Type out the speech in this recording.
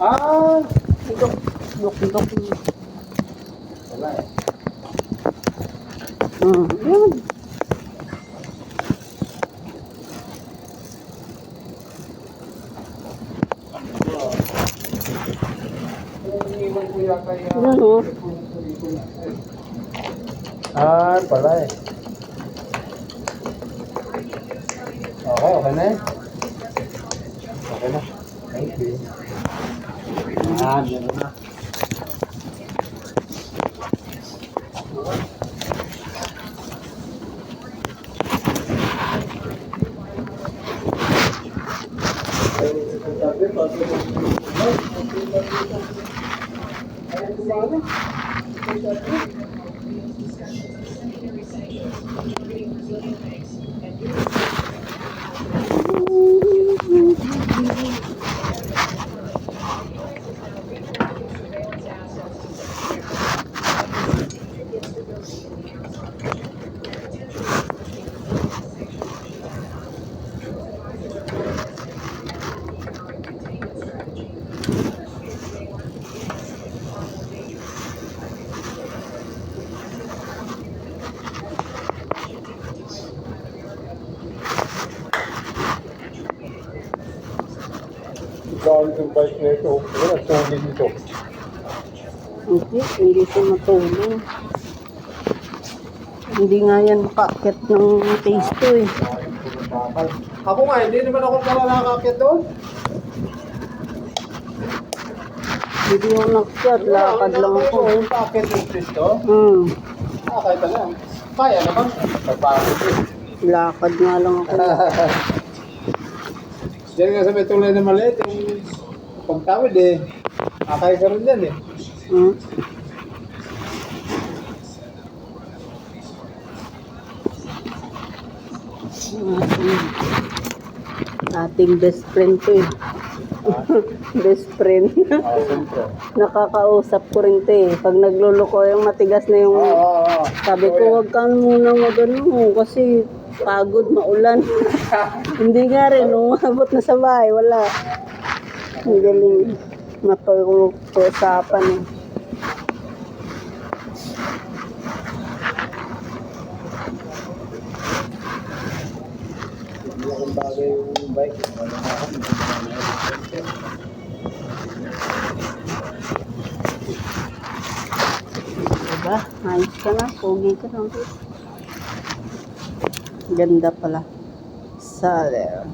Ah! Duk. Wala eh. Yan. Iniwan ko yata yung... Yan o. Ah, pala eh. Okay na eh. Okay na. Thank you. Yan na. Bawal yung bike na ito. Wala, tungin ito. Hindi siya matulong. Hindi nga yan makakit ng taste to eh. Ako nga, hindi naman ako pala nakakakit doon. Hindi ako nakyat, lakad lang ako eh. Nakakit yung Cristo? Okay ka lang. Kaya naman. Pagpapit eh. Lakad nga lang ako. Diyan nga sa may tulay na maliit, yung pagtawid eh. Akay ka rin dyan eh. Ating best friend to eh. Best friend. Siyempre. Nakakausap ko rin to eh. Pag nagluluko yung matigas na yung... Sabi ko, wag ka muna magano kasi pagod, maulan. Hindi nga rin, umabot na sa bahay, wala. Ang galing mapag-usapan eh. Hindi akong bagay yung bike. Diba? Ayos ka na, pogi ka na. Ganda pala. Sa there.